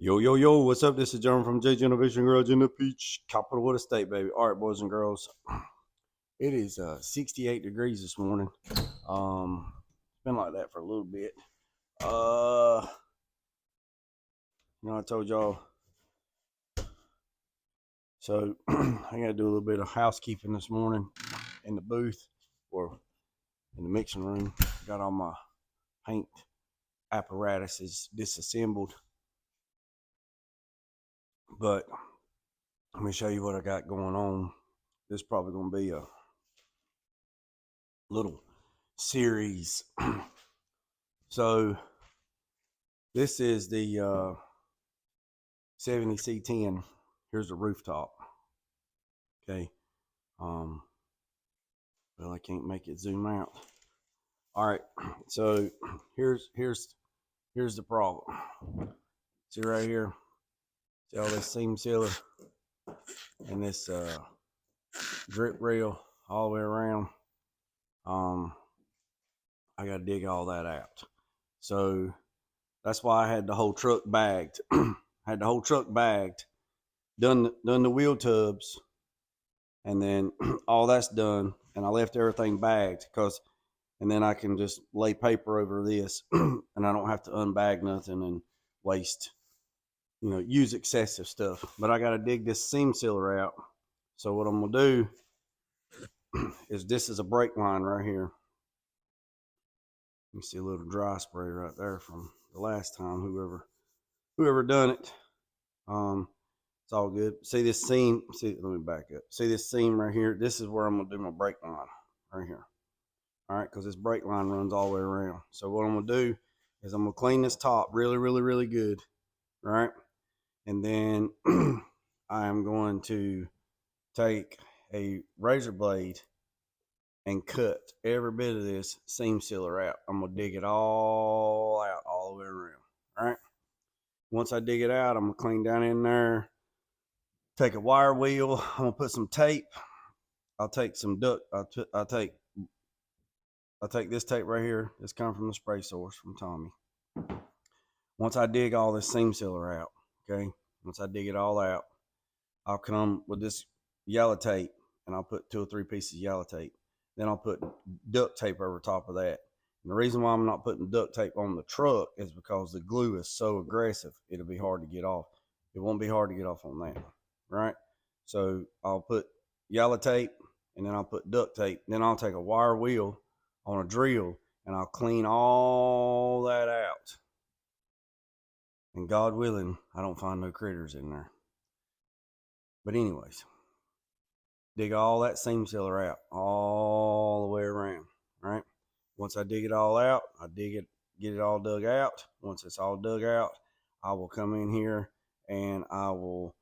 Yo, yo, yo, what's up? This is John from J Innovation Garage in the Peach, capital of the state, baby. All right, boys and girls. It is 68 degrees this morning. It's been like that for a little bit. I told y'all. So I gotta do a little bit of housekeeping this morning in the booth or in the mixing room. Got all my paint apparatuses disassembled. But let me show you what I got going on. This is probably gonna be a little series. So this is the 70 C10. Here's the rooftop. Okay. Well, I can't make it zoom out. All right. So here's the problem. See right here. See all this seam sealer and this drip rail all the way around. I got to dig all that out. So that's why I had the whole truck bagged. Had the whole truck bagged. Done the wheel tubs, and then all that's done, and I left everything bagged and then I can just lay paper over this, and I don't have to unbag nothing and waste, use excessive stuff. But I got to dig this seam sealer out. So what I'm gonna do is this is a brake line right here. You see a little dry spray right there from the last time. Whoever done it. It's all good. See this seam? Let me back up. See this seam right here? This is where I'm gonna do my brake line right here. All right, because this brake line runs all the way around. So what I'm gonna do is I'm gonna clean this top really, really, really good, right? And then I am going to take a razor blade and cut every bit of this seam sealer out. I'm gonna dig it all out all the way around. All right. Once I dig it out, I'm gonna clean down in there. Take a wire wheel. I'm gonna put some tape. I'll take some duct. I'll take this tape right here. This comes from the spray source from Tommy. Once I dig all this seam sealer out, okay. Once I dig it all out, I'll come with this yellow tape, and I'll put 2 or 3 pieces of yellow tape. Then I'll put duct tape over top of that. And the reason why I'm not putting duct tape on the truck is because the glue is so aggressive, it'll be hard to get off. It won't be hard to get off on that, right? So I'll put yellow tape, and then I'll put duct tape. Then I'll take a wire wheel on a drill, and I'll clean all that out. And God willing, I don't find no critters in there. But anyways, dig all that seam sealer out all the way around, right? Once I dig it all out, get it all dug out. Once it's all dug out, I will come in here and if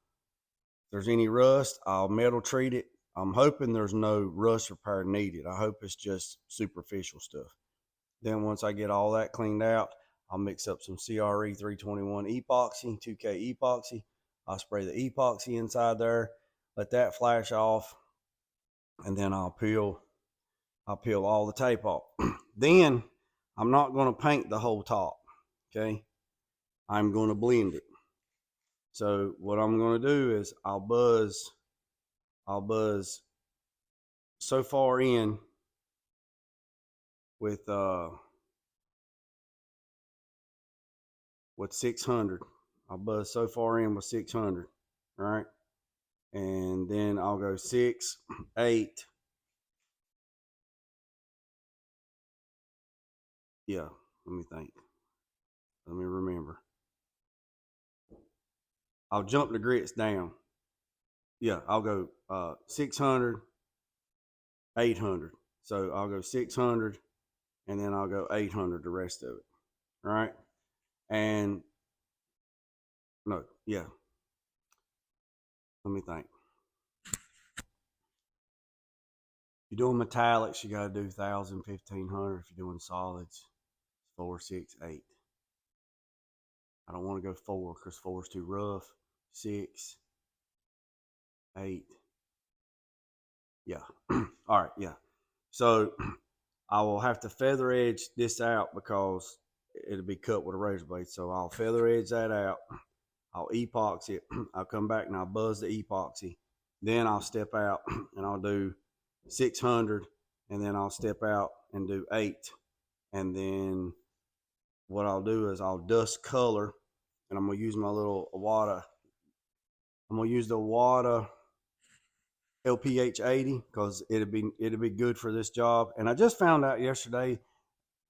there's any rust, I'll metal treat it. I'm hoping there's no rust repair needed. I hope it's just superficial stuff. Then once I get all that cleaned out, I'll mix up some CRE 321 epoxy, 2K epoxy. I'll spray the epoxy inside there, let that flash off, and then I'll peel all the tape off. Then I'm not going to paint the whole top, okay? I'm going to blend it. So what I'm going to do is I'll buzz so far in with 600. I'll buzz so far in with 600, right? And then I'll go 6, 8. Yeah, let me think. Let me remember. I'll jump the grits down. Yeah, I'll go 600, 800. So I'll go 600, and then I'll go 800 the rest of it. All right. And no, yeah. Let me think. If you're doing metallics, you got to do 1,000, 1,500. If you're doing solids, 4, 6, 8. I don't want to go 4 because 4 is too rough. 6, 8. Yeah. All right. Yeah. So I will have to feather edge this out because it'll be cut with a razor blade. So I'll feather edge that out. I'll epoxy it. I'll come back and I'll buzz the epoxy. Then I'll step out and I'll do 600, and then I'll step out and do 8. And then what I'll do is I'll dust color, and I'm gonna use my little water. I'm gonna use the water LPH 80 because it'll be good for this job. And I just found out yesterday.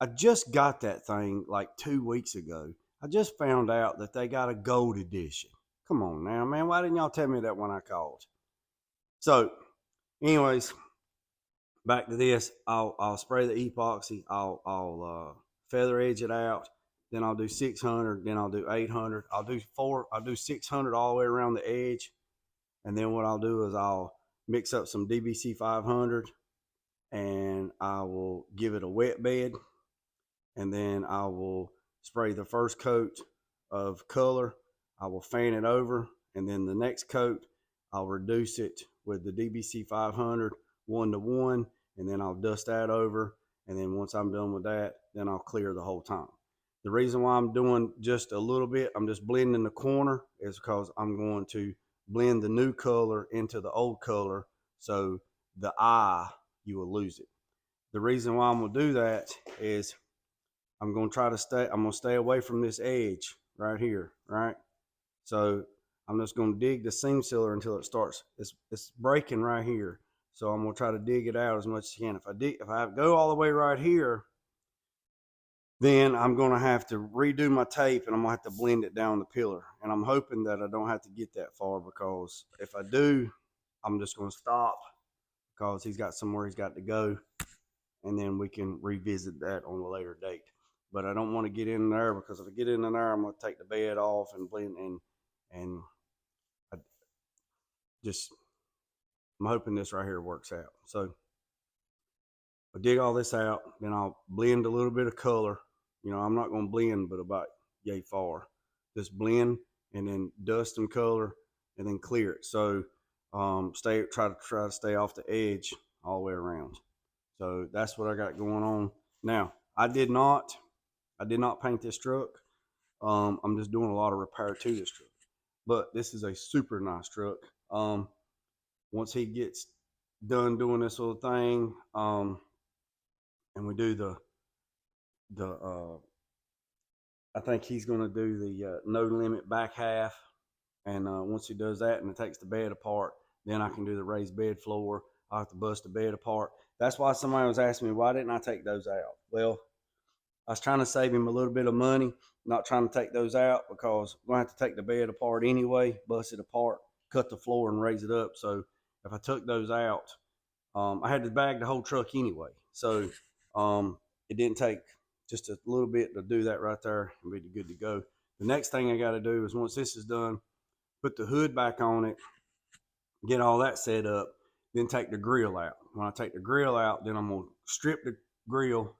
I just got that thing like 2 weeks ago. I just found out that they got a gold edition. Come on now, man. Why didn't y'all tell me that when I called? So, anyways, back to this. I'll spray the epoxy. I'll feather edge it out. Then I'll do 600. Then I'll do 800. I'll do 600 all the way around the edge. And then what I'll do is I'll mix up some DBC 500, and I will give it a wet bed. And then I will spray the first coat of color. I will fan it over, and then the next coat I'll reduce it with the DBC 500 1-to-1, and then I'll dust that over. And then once I'm done with that, then I'll clear the whole time. The reason why I'm doing just a little bit, I'm just blending the corner, is because I'm going to blend the new color into the old color, so the eye, you will lose it. The reason why I'm gonna do that is I'm going to stay away from this edge right here, right? So I'm just going to dig the seam sealer until it starts, it's breaking right here. So I'm going to try to dig it out as much as I can. If I go all the way right here, then I'm going to have to redo my tape, and I'm going to have to blend it down the pillar. And I'm hoping that I don't have to get that far, because if I do, I'm just going to stop, because he's got somewhere he's got to go, and then we can revisit that on a later date. But I don't want to get in there, because if I get in there, I'm going to take the bed off and blend, and I'm hoping this right here works out. So I dig all this out, then I'll blend a little bit of color. You know, I'm not going to blend but about yay far. Just blend and then dust some color and then clear it. So try to stay off the edge all the way around. So that's what I got going on. Now, I did not paint this truck. I'm just doing a lot of repair to this truck. But this is a super nice truck. Once he gets done doing this little thing, and we do I think he's going to do the no limit back half. And once he does that and it takes the bed apart, then I can do the raised bed floor. I'll have to bust the bed apart. That's why somebody was asking me, why didn't I take those out? Well, I was trying to save him a little bit of money, not trying to take those out, because we're going to have to take the bed apart anyway, bust it apart, cut the floor, and raise it up. So if I took those out, I had to bag the whole truck anyway. So it didn't take just a little bit to do that right there and be good to go. The next thing I got to do is, once this is done, put the hood back on it, get all that set up, then take the grill out. When I take the grill out, then I'm going to strip the grill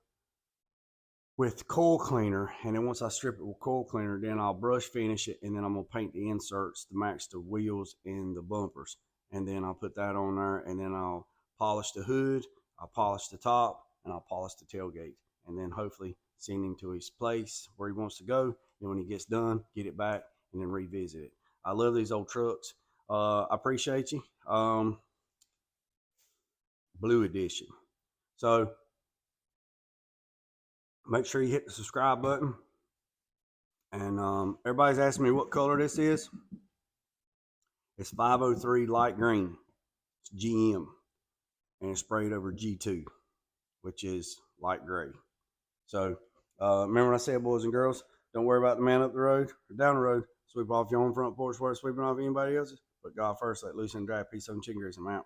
with coil cleaner, and then once I strip it with coil cleaner, then I'll brush finish it, and then I'm going to paint the inserts to match the wheels and the bumpers. And then I'll put that on there, and then I'll polish the hood, I'll polish the top, and I'll polish the tailgate. And then hopefully send him to his place where he wants to go. And when he gets done, get it back and then revisit it. I love these old trucks. I appreciate you. Blue edition. So make sure you hit the subscribe button. And everybody's asking me what color this is. It's 503 light green. It's GM. And it's sprayed over G2, which is light gray. So remember what I said, boys and girls, don't worry about the man up the road or down the road. Sweep off your own front porch where it's sweeping off anybody else's. But God first, let loose and dry. Peace on chicken grease. I'm out.